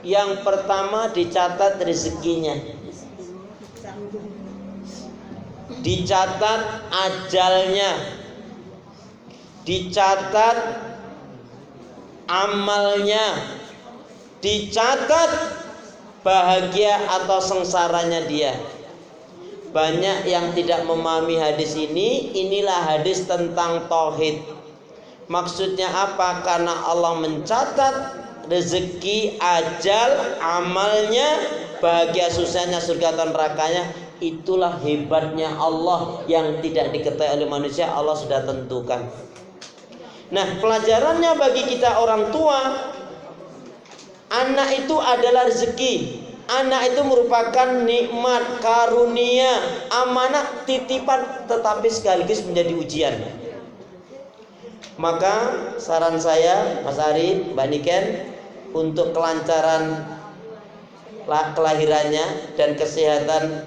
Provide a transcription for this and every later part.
Yang pertama dicatat rezekinya, dicatat ajalnya, dicatat amalnya, dicatat bahagia atau sengsaranya dia. Banyak yang tidak memahami hadis ini. Inilah hadis tentang tauhid. Maksudnya apa? Karena Allah mencatat rezeki, ajal, amalnya, bahagia susahnya, surga atau nerakanya. Itulah hebatnya Allah yang tidak diketahui oleh manusia. Allah sudah tentukan. Nah, pelajarannya bagi kita orang tua, anak itu adalah rezeki. Anak itu merupakan nikmat, karunia, amanah, titipan, tetapi sekaligus menjadi ujian. Maka saran saya, Mas Ari, Mbak Niken, untuk kelancaran kelahirannya dan kesehatan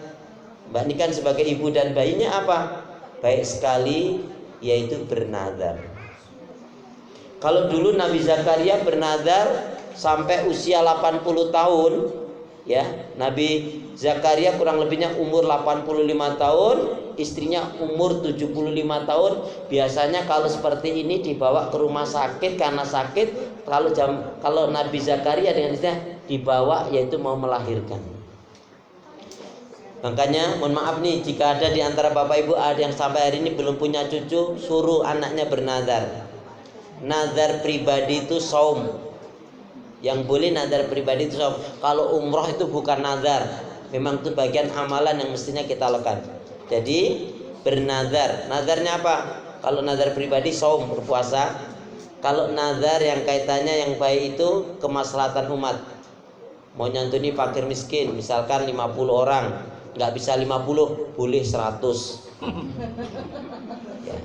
Mbak Niken sebagai ibu dan bayinya apa? Baik sekali, yaitu bernazar. Kalau dulu Nabi Zakaria bernazar sampai usia 80 tahun, ya, Nabi Zakaria kurang lebihnya umur 85 tahun, istrinya umur 75 tahun. Biasanya kalau seperti ini dibawa ke rumah sakit karena sakit. Kalau Nabi Zakaria dengan istrinya dibawa, yaitu mau melahirkan. Makanya mohon maaf nih, jika ada di antara bapak ibu ada yang sampai hari ini belum punya cucu, suruh anaknya bernazar. Nazar pribadi itu saum. Yang boleh nazar pribadi itu saum. Kalau umroh itu bukan nazar, memang itu bagian amalan yang mestinya kita lakukan. Jadi bernazar, nazarnya apa? Kalau nazar pribadi saum, berpuasa. Kalau nazar yang kaitannya yang baik itu kemaslahatan umat. Mau nyantuni fakir miskin, misalkan 50 orang, nggak bisa 50, boleh 100. Ya.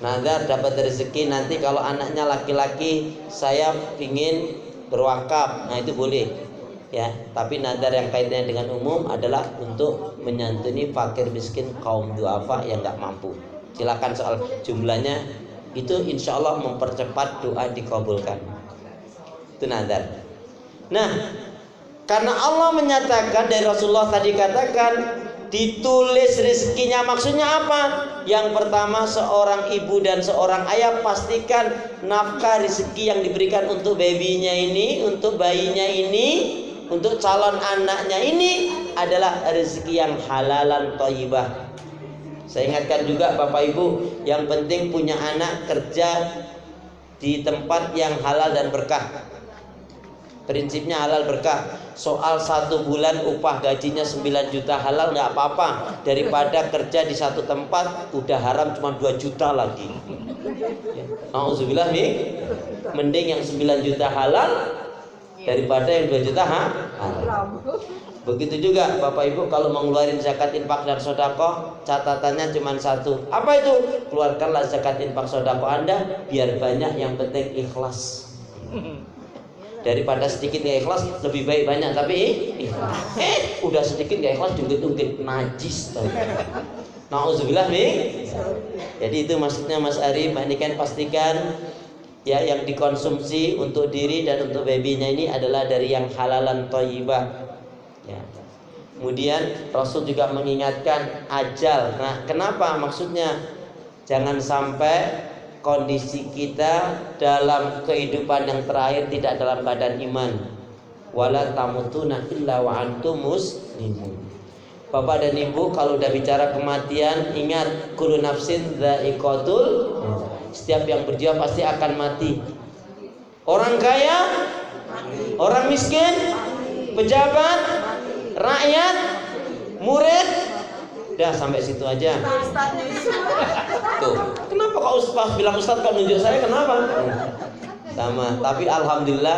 Nazar dapat rezeki, nanti kalau anaknya laki-laki saya ingin berwakaf, nah itu boleh, ya. Tapi nazar yang kaitannya dengan umum adalah untuk menyantuni fakir miskin, kaum duafa yang nggak mampu. Silakan soal jumlahnya, itu insya Allah mempercepat doa dikabulkan. Itu nazar. Nah, karena Allah menyatakan, dari Rasulullah tadi katakan ditulis rezekinya, maksudnya apa? Yang pertama, seorang ibu dan seorang ayah pastikan nafkah rezeki yang diberikan untuk babynya ini, untuk bayinya ini, untuk calon anaknya ini adalah rezeki yang halalan thayyibah. Saya ingatkan juga bapak ibu, yang penting punya anak kerja di tempat yang halal dan berkah. Prinsipnya halal berkah. Soal 1 bulan upah gajinya 9 juta halal nggak apa-apa, daripada kerja di satu tempat udah haram cuma 2 juta lagi. Nauzubillah nih. Mending yang 9 juta halal daripada yang 2 juta haram. Begitu juga Bapak Ibu kalau mau ngeluarin zakat infak dan sedekah, catatannya cuma satu. Apa itu? Keluarkanlah zakat infak sedekah Anda biar banyak, yang penting ikhlas. Daripada sedikit gak ikhlas, lebih baik banyak tapi ikhlas. Udah sedikit gak ikhlas, ungkit-ungkit najis. Nauzubillah nih. Jadi itu maksudnya Mas Ari, Mbak Niken, pastikan ya yang dikonsumsi untuk diri dan untuk babynya ini adalah dari yang halalan thayyibah. Ya. Kemudian Rasul juga mengingatkan ajal. Nah, kenapa? Maksudnya jangan sampai kondisi kita dalam kehidupan yang terakhir tidak dalam keadaan iman. Wala tamutuna illa wa antum muslimun. Bapak dan Ibu, kalau udah bicara kematian, ingat kullu nafsin dha'iqatul. Setiap yang berjiwa pasti akan mati. Orang kaya, orang miskin, pejabat, rakyat, murid, dah sampai situ aja. Tuh, kenapa kok Ustaz bilang Ustaz kok nunjuk saya, kenapa? Sama, tapi alhamdulillah